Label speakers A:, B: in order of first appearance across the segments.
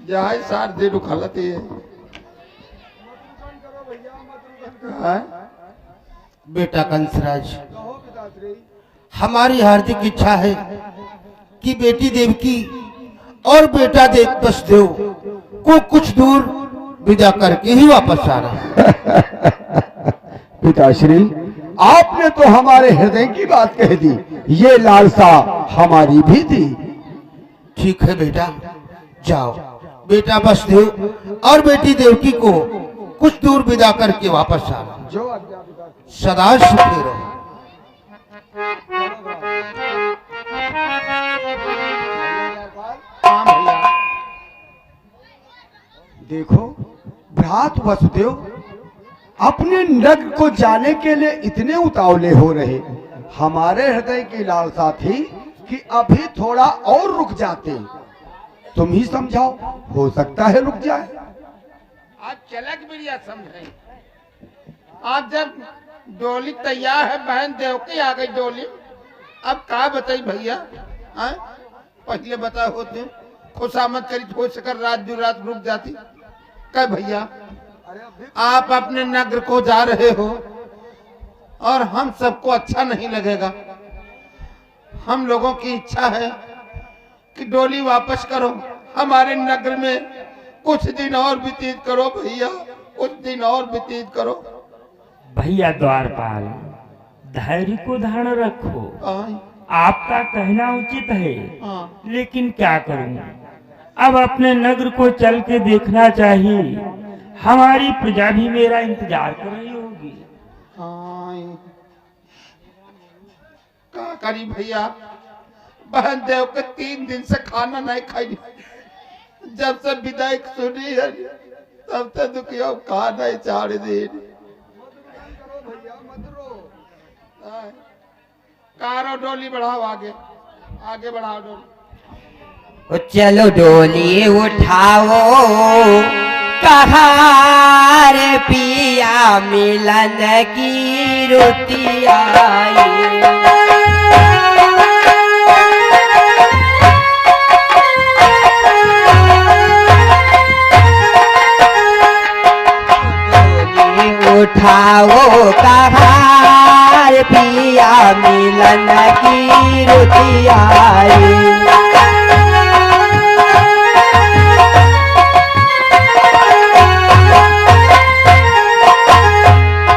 A: जहाँ सार दे दुखालती है।
B: बेटा कंसराज, हमारी हार्दिक इच्छा है कि बेटी देवकी और बेटा देव बसदेव को कुछ दूर विदा करके ही वापस आना।
C: पिताश्री, आपने तो हमारे हृदय की बात कह दी, ये लालसा हमारी भी थी।
B: ठीक है बेटा, जाओ। बेटा बसदेव और बेटी देवकी को कुछ दूर विदा करके वापस आना। सदा सुखी रहो।
C: देखो भ्रात वसुदेव अपने नगर को जाने के लिए इतने उतावले हो रहे। हमारे हृदय की लालसा थी कि अभी थोड़ा और रुक जाते। तुम ही समझाओ, हो सकता है रुक जाए।
A: आज चलक बढ़िया समझे। आज जब डोली तैयार है, बहन देवकी आ गई डोली, अब का बताई भैया? पहले बता होते खुशामद करी हो सकर रात दो रात रुक जाती। कह भैया, आप अपने नगर को जा रहे हो और हम सबको अच्छा नहीं लगेगा। हम लोगों की इच्छा है कि डोली वापस करो, हमारे नगर में कुछ दिन और व्यतीत करो भैया, कुछ दिन और व्यतीत करो।
D: भैया द्वारपाल, धैर्य को धारण रखो। आपका कहना उचित है, लेकिन क्या करूं, अब अपने नगर को चल के देखना चाहिए। हमारी प्रजा भी मेरा इंतजार कर रही होगी।
A: क्या करी भैया, बहन देव के 3 दिन से खाना नहीं खाई। जब से विदाई सुनी है तब से दुखिया खा नहीं 4 दिन। कारो डोली बढ़ाओ, आगे आगे बढ़ाओ डोली।
E: चलो डोली उठाओ, कहार पिया मिलन की रोटी आई। उठाओ कहार पिया मिलन की रोटी आई।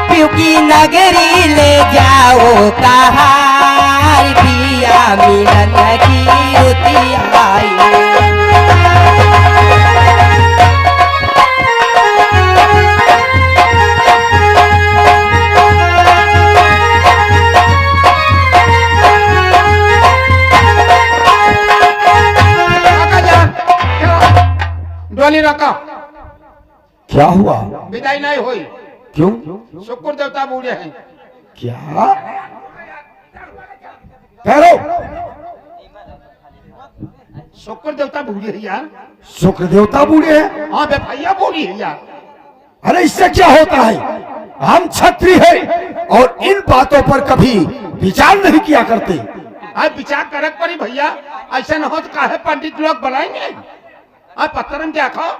E: क्योंकि नगरी ले जाओ कहार पिया मिलन की रोटी आई।
A: डोली रखा।
C: क्या हुआ?
A: विदाई नहीं हुई।
C: क्यों?
A: शुक्र देवता बूढ़े हैं।
C: क्या करो?
A: शुक्र देवता बूढ़े है यार।
C: शुक्र देवता बूढ़े हैं?
A: हाँ बे भैया बूढ़ी है यार।
C: अरे इससे क्या होता है? हम क्षत्रिय हैं और इन बातों पर कभी विचार नहीं किया करते।
A: विचार करक पड़ी भैया, ऐसा न हो तो काहे पंडित लोग बुलाएंगे। पत्थर में क्या खाओ,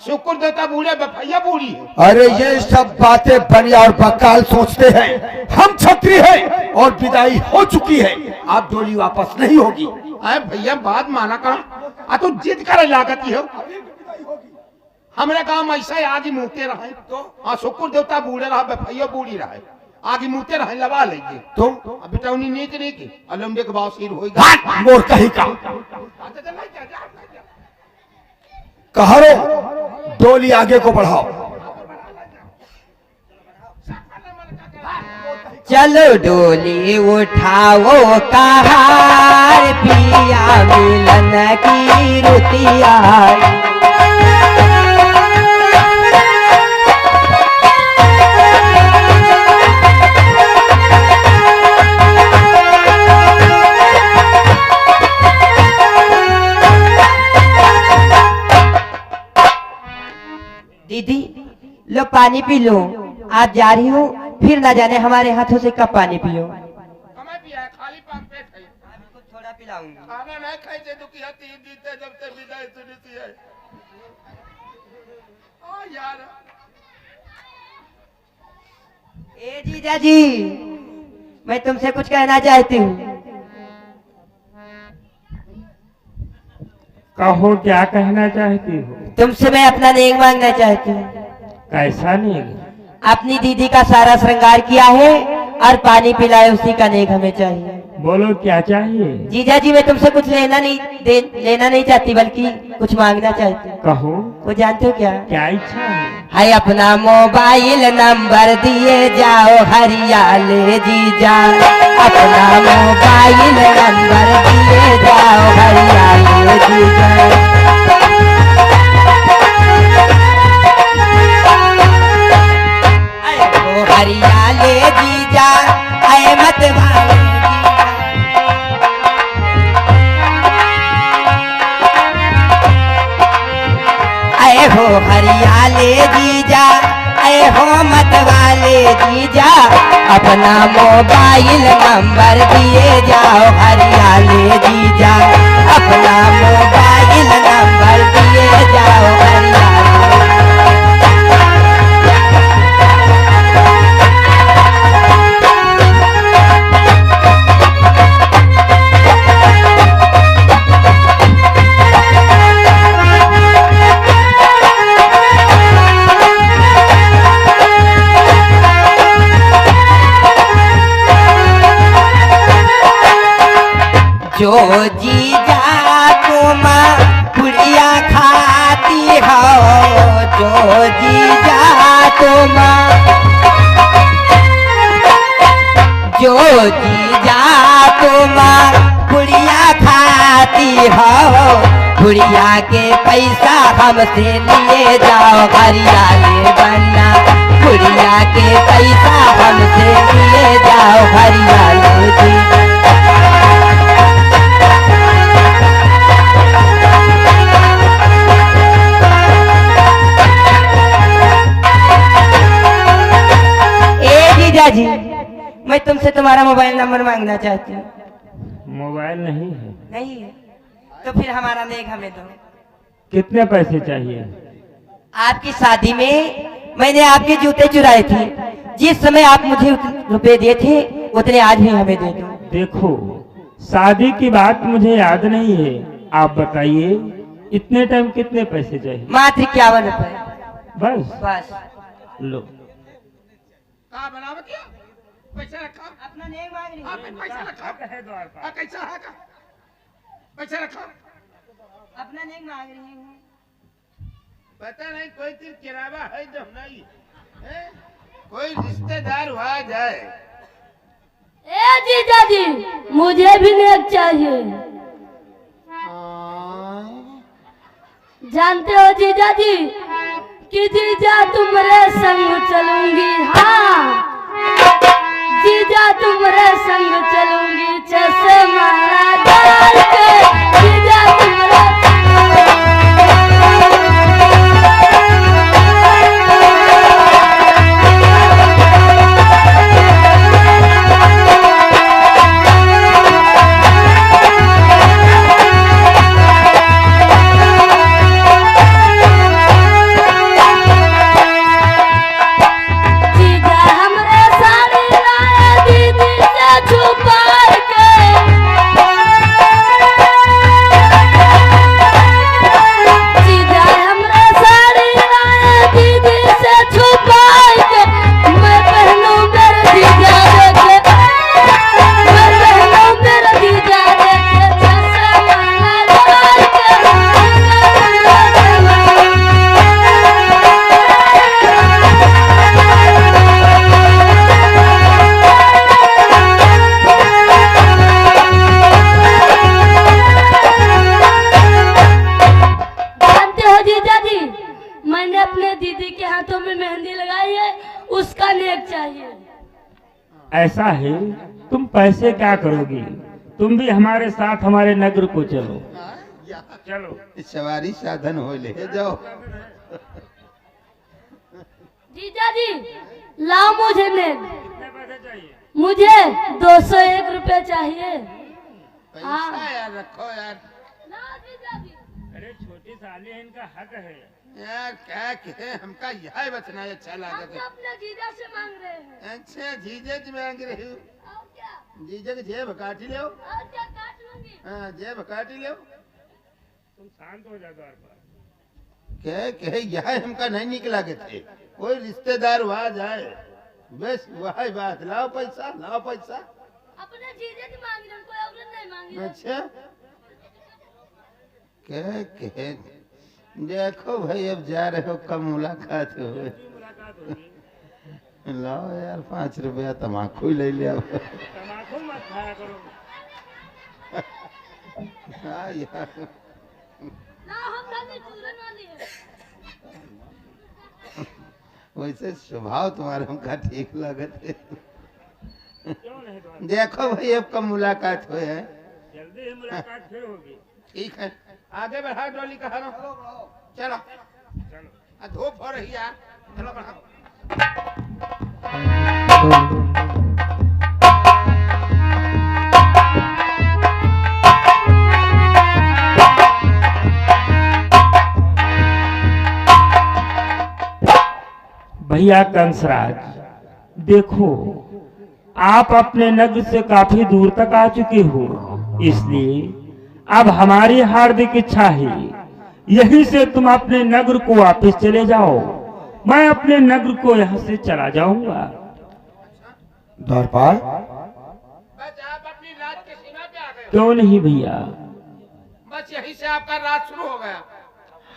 A: शुक्र देवता बूढ़े भैया बूढ़ी है।
C: अरे ये सब बातें बढ़िया और बकाल सोचते हैं। हम क्षत्रिय हैं और विदाई हो चुकी है, आप डोली वापस नहीं होगी।
A: अरे भैया बात माना कहा, तो जिद करे लागती हो। हमारे काम ऐसा आगे मुँहते रहे तो शुक्र देवता बूढ़े रहा, भैया बूढ़ी रहे, आगे मुँहते रहे लगा लेंगे।
C: तो
A: बेटौनी नहीं की अलमडे के बाव सिर होगा
C: मोर कहीं का कहारो, डोली आगे को बढ़ाओ।
E: चलो डोली उठाओ कहार पिया मिलन की रोटी आई। दीदी लो पानी पी लो, आज जा रही हूँ, फिर ना जाने हमारे हाथों से कब पानी पियो।
A: खाली पेट है,
E: थोड़ा पिलाऊंगी।
A: खाना नहीं खाई दुखी है 3 दिन से जब से विदाई सुनी है। यार
E: ए जीजा जी, मैं तुमसे कुछ कहना चाहती हूँ।
D: कहो, क्या कहना चाहती हो?
E: तुमसे मैं अपना नेक मांगना चाहती हूँ।
D: कैसा नहीं?
E: अपनी दीदी का सारा श्रृंगार किया है और पानी पिलाए, उसी का नेक हमें चाहिए।
D: बोलो क्या चाहिए?
E: जीजा जी, मैं तुमसे कुछ लेना नहीं चाहती, बल्कि कुछ मांगना चाहती हूँ।
D: कहो,
E: वो जानते हो क्या?
D: क्या इच्छा है?
E: हाय, अपना मोबाइल नंबर दिए जाओ हरियाले जीजा, अपना मोबाइल नंबर दिए जाओ हरियाले जीजा। हरियाले जीजा आए मत वाले आए हो हरियाले जीजा, आए हो मत वाले जीजा, अपना मोबाइल नंबर दिए जाओ हरियाले जीजा, अपना मोबाइल नंबर दिए जाओ हरियाले। जो जीजा तुम पुड़िया खाती हो, जो जीजा तुम, जो जीजा तुम पुड़िया खाती हो, पुड़िया के पैसा हमसे लिए जाओ हरियाले बनना, पुड़िया के पैसा हमसे लिए जाओ हरियाले जी। जी, मैं तुमसे तुम्हारा मोबाइल नंबर मांगना चाहती हूँ।
D: मोबाइल नहीं है?
E: नहीं है तो फिर हमारा नेक हमें दो।
D: कितने पैसे चाहिए?
E: आपकी शादी में मैंने आपके जूते चुराए थे, जिस समय आप मुझे रुपए दिए थे उतने आज भी हमें दे दो।
D: देखो, शादी की बात मुझे याद नहीं है, आप बताइए इतने टाइम कितने पैसे चाहिए?
E: मात्र 51 रुपए।
D: बस?
E: बस।
D: लो।
A: का बनावत या पैसा रखा,
E: अपना नेक मांग रही
A: आप पैसा रखा
D: है द्वार पर।
A: कैसा है का पैसा रखा,
E: अपना नेक मांग रही हूँ।
A: पता नहीं कोई चीज किरावा है जो नहीं है, कोई रिश्तेदार हुआ जाए।
F: ए जीजा जी, मुझे भी नेक चाहिए। जानते हो जीजा जी कि जीजा तुम्हारे संग चलूंगी, हाँ जीजा तुम्हारे संग चलूंगी, जैसे मारा डाल के जीजा तुम्हारे।
D: ऐसा है, तुम पैसे क्या करोगी? तुम भी हमारे साथ हमारे नगर को चलो। चलो,
A: सवारी साधन हो ले जाओ।
F: जीजा जी लाओ मुझे नेक।
D: कितने पैसे चाहिए?
F: मुझे 201 रुपए चाहिए।
A: पैसा यार रखो यार।
F: ना जीजा जी।
D: अरे छोटी साली है, इनका हक है।
A: यार क्या कहे, हमका यह बचना अच्छा
F: हम
A: लागत
F: तो
A: है।
F: अपने जीजा से मांग रहे हैं।
A: अच्छा जीजे की मांग रही हूँ।
F: और क्या?
A: जीजे की जेब काटी लो।
F: और क्या काट लूंगी?
A: हाँ जेब काटी लो।
D: तुम शांत हो जा द्वारपाल।
A: कह कहे यह हमका नहीं निकला के थे, कोई रिश्तेदार वहाँ जाए बस वही बात, लाओ पैसा लाओ पैसा।
F: अपने जीजे की मांग रहे हैं, कोई और नहीं मांग रहे।
A: अच्छा कह कहे देखो भाई अब जा रहे हो, कब मुलाकात हो।
D: मुलाकात होगी।
A: लाओ यार 5 रुपया तम्बाकू ले लिया।
D: तम्बाकू मत खाया करो।
A: हाँ यार
F: ना हम धनी चूरन वाली है।
A: वैसे स्वभाव तुम्हारा हमका ठीक लगत है।
D: क्यों नहीं द्वारपाल?
A: देखो भाई अब कब मुलाकात हुए है।
D: जल्दी ही मुलाकात फिर होगी।
A: ठीक है आगे बढ़ा डोली कहा ना। चलो
D: चलो।
A: धूप हो रही है, चलो बढ़ाओ।
D: भैया कंसराज, देखो आप अपने नगर से काफी दूर तक आ चुके हो, इसलिए अब हमारी हार्दिक इच्छा है यहीं से तुम अपने नगर को वापस चले जाओ। मैं अपने नगर को यहाँ से चला जाऊंगा।
C: द्वारपाल,
A: बस आप अपनी राज के सीमा पे आ गए।
D: क्यों नहीं भैया?
A: बस यहीं से आपका राज शुरू हो गया।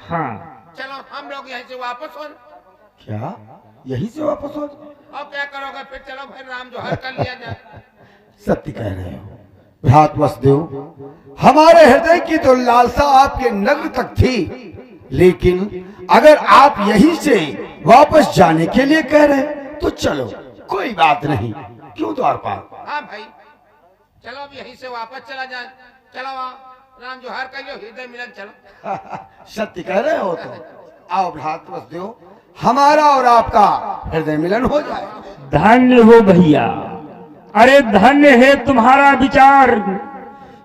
D: हाँ,
A: चलो हम लोग यहीं से वापस हो।
C: क्या यहीं से वापस हो?
A: और क्या करोगे फिर? चलो भाई राम जोहर कर लिया जाए।
C: सत्य कह रहे हो भ्रात वसुदेव, हमारे हृदय की तो लालसा आपके नगर तक थी, लेकिन अगर आप यहीं से वापस जाने के लिए कह रहे हैं तो चलो कोई बात नहीं। क्यों द्वारपाल?
A: हाँ भाई चलो अब यहीं से वापस चला जाए। चलो आओ, राम जोहर कर लो, हृदय मिलन चलो।
C: सत्य कह रहे हो तो आओ भ्रात वसुदेव, हमारा और आपका हृदय मिलन हो जाए।
D: धन्य हो भैया, अरे धन्य है तुम्हारा विचार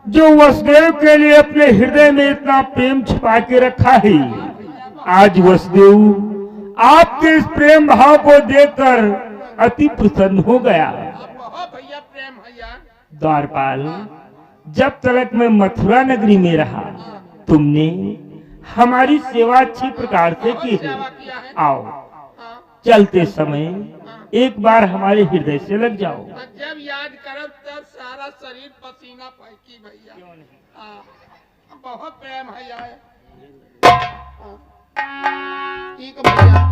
D: जो वसुदेव के लिए अपने हृदय में इतना प्रेम छिपा के रखा है। आज वसुदेव आपके इस प्रेम भाव को देखकर अति प्रसन्न हो गया।
A: अब बहुत भैया प्रेम है यार।
D: द्वारपाल, जब तक मैं मथुरा नगरी में रहा तुमने हमारी सेवा अच्छी प्रकार से की है। आओ
A: हाँ,
D: चलते समय एक बार हमारे हृदय से लग जाओ।
A: जब याद करो तब सारा शरीर पसीना फेंकी भैया। हाँ, बहुत प्रेम है यार। हाँ, ठीक है भैया,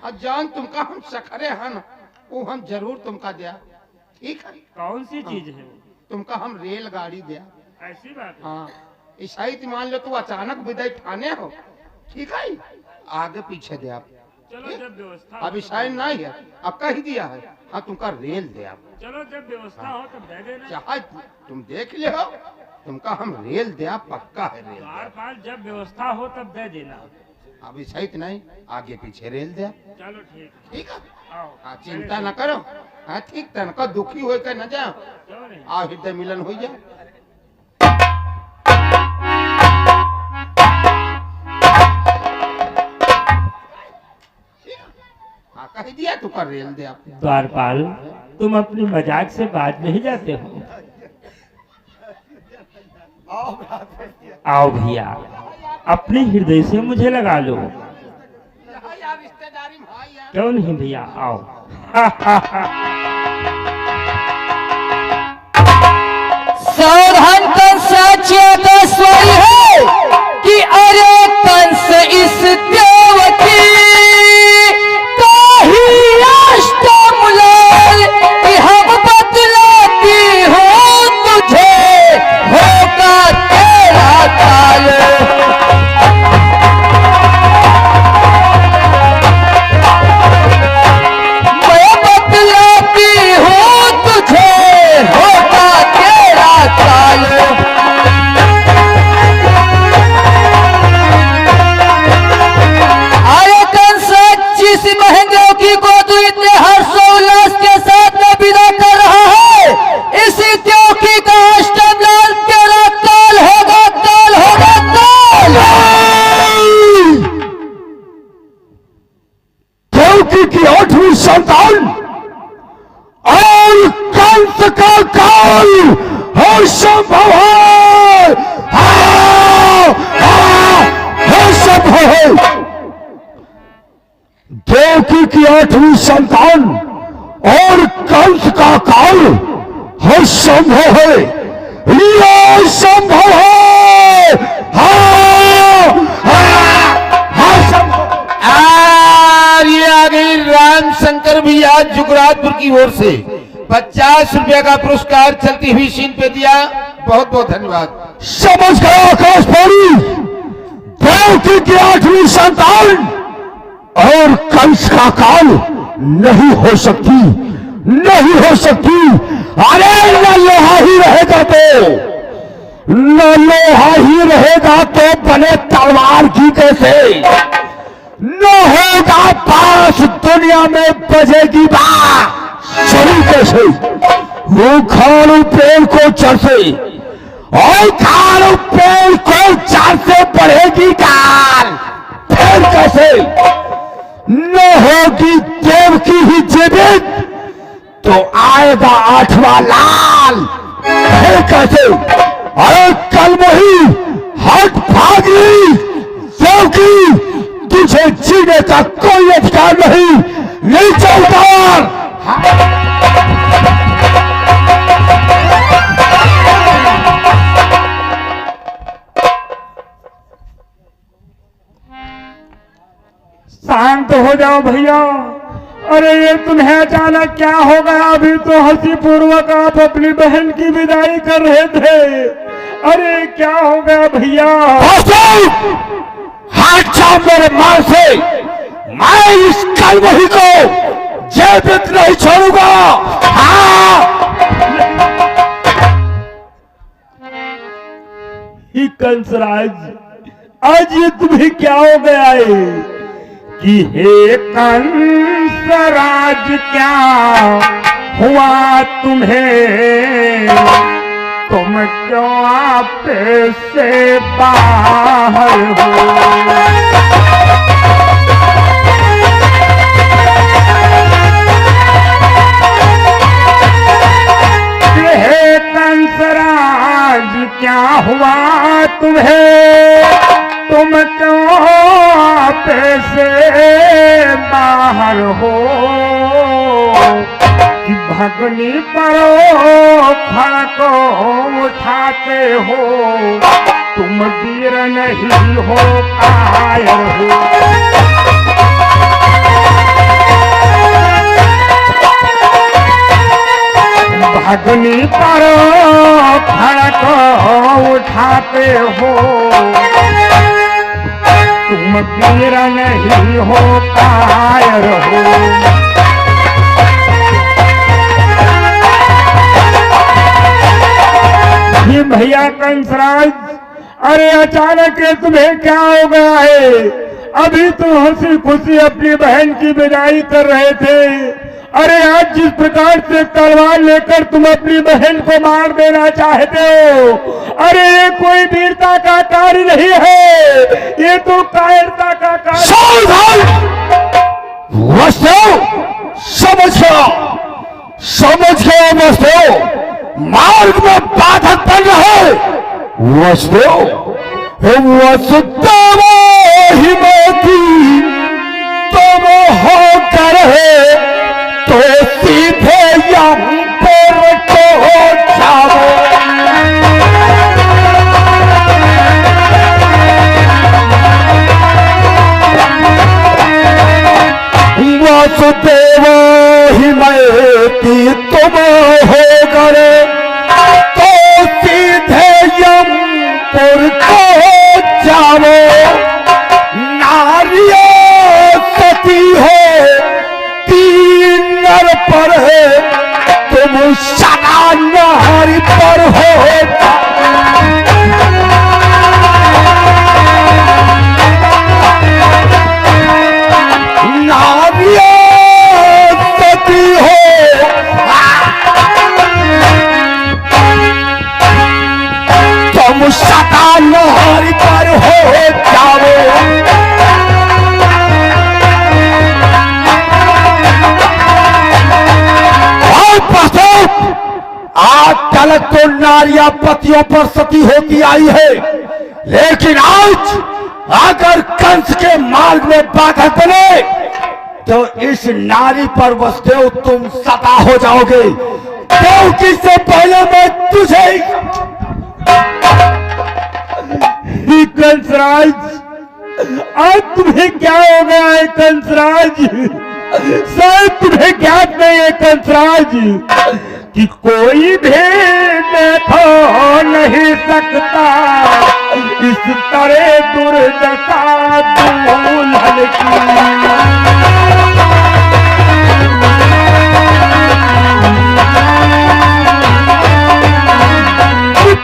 A: और जान तुमका हम सखरे हैं ना, वो हम जरूर तुमका दिया। ठीक है,
D: कौन सी चीज है?
A: तुमका हम रेलगाड़ी दिया।
D: ऐसी बात है?
A: हाँ ईसाई तो मान लो तू अचानक विदाई ठाने हो। ठीक है, आगे पीछे दे आप।
D: चलो जब व्यवस्था
A: अब ईसाई नहीं है, अब कह दिया है। हाँ तुमका रेल दे आप।
D: चलो जब व्यवस्था हो तब दे देना।
A: चाहे तुम देख ले हो, तुमका हम रेल दे आप, पक्का है रेल।
D: द्वारपाल, जब व्यवस्था हो तब दे देना।
A: अब ईसाई तो नहीं, आगे पीछे रेल दे आप।
D: चलो ठीक है,
A: ठीक है,
D: आओ।
A: हाँ चिंता न करो। हाँ ठीक, तनका दुखी होकर न जाओ।
D: क्यों नहीं?
A: आओ हृदय मिलन हो जाए। हाँ कह दिया तू कर रेल दे आप।
D: द्वारपाल, तुम अपनी मजाक से बात नहीं जाते हो। आओ भैया, अपने हृदय से मुझे लगा लो।
A: यार रिश्तेदारी भाई यार।
D: क्यों नहीं भैया, आओ।
E: सावधान कंस चेतेश्वरी है कि अरे कंस इस देव की काही अष्टमुलाल कि हम बतलाती हूँ तुझे होगा तेरा काल। मैं बतलाती हूँ तुझे होगा तेरा काल। आए कंस जिस महंगे की गोद इतने हर्षोल्लास के साथ में विदा कर रहा है, इसी द्योखी का अष्टमलाल तेरा काल होगा, काल होगा, काल।
C: देवकी की 8वीं संतान और कंस का काल हो संभव है, हो संभव है। देवकी की 8वीं संतान और कंस का काल हो संभव है, ये संभव है,
B: ये आ गई राम शंकर भैया जुगरातपुर की ओर से 50 रुपया का पुरस्कार चलती हुई सीन पे दिया। बहुत बहुत धन्यवाद।
C: समझ गया आकाशवाणी, देवकी की 8वीं संतान और कंस का काल नहीं हो सकती, नहीं हो सकती। अरे न लोहा ही रहेगा तो, न लोहा ही रहेगा तो बने तलवार की कैसे, न होगा पास दुनिया में बजेगी बांसुरी कैसे। वो खाड़ू पेड़ को चढ़ से और खाड़ू पेड़ को चढ़ से बढ़ेगी काल फिर कैसे। न होगी देवकी ही जीवित तो आएगा 8वां लाल फिर कैसे। अरे कल वही हट भागी देवकी, तुझे जीने का कोई अधिकार नहीं, नीचे उतार।
D: शांत हो जाओ भैया। अरे ये तुम्हें अचानक क्या हो गया? अभी तो हंसी पूर्वक आप अपनी बहन की विदाई कर रहे थे। अरे क्या हो गया भैया?
C: हाथ छाप मेरे मां से, मैं इस कलवही को जीवित नहीं छोड़ूंगा।
D: ही कंसराज, आज ये तुम्हें क्या हो गया है कि हे कंसराज क्या हुआ तुम्हें? तुम क्यों आप से बाहर हो? हे कंसराज क्या हुआ तुम्हें? तुम क्यों आप से बाहर हो? भगनी परो फल को उठाते हो, तुम वीर नहीं हो कायर हो। भगनी परो फल को उठाते हो, तुम वीर नहीं हो कायर हो। ये भैया कंसराज, अरे अचानक ये तुम्हें क्या हो गया है? अभी तो हंसी खुशी अपनी बहन की विदाई कर रहे थे। अरे आज जिस प्रकार से तलवार लेकर तुम अपनी बहन को मार देना चाहते हो, अरे ये कोई वीरता का कार्य नहीं है, ये तो कायरता का कार्य।
C: समझ गया वसुदेव, मार्ग में बाधक बन रहे वसुदेव। वसुदेव हिमती तुम हो कर है तो सीधे यमपुर को जाओ। वसुदेव हिमती तुम हो करे तो सीधे यमपुर को जाओ। नारियों सती हो तीन नर पर है, तुम सदा नारी पर हो। सदा नारी पर हो जाओ। तो नारियां पतियों पर सती होती आई है, लेकिन आज अगर कंस के मार्ग में बाधा बने तो इस नारी पर वसुदेव तुम सता हो जाओगे, क्योंकि इससे पहले मैं तुझे
D: कंसराज, आज तुम्हें क्या हो गया है कंसराज? शायद तुम्हें ज्ञात नहीं है कंसराज कि कोई भी देखो नहीं सकता इस तरह दुर्दशा दुल्हन की।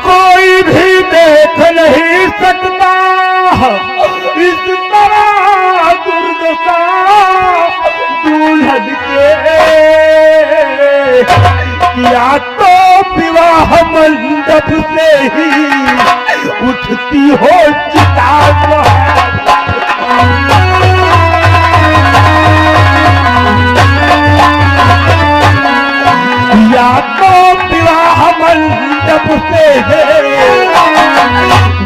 D: कोई भी देख नहीं सकता इस तरह दुर्दशा दुल्हन के, या तो विवाह मंडप से ही उठती हो चिता, या तो विवाह मंडप से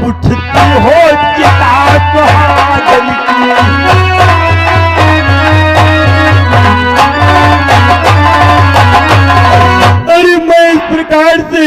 D: उठती हो चिता सुहागन की। अरे मैं इस प्रकार से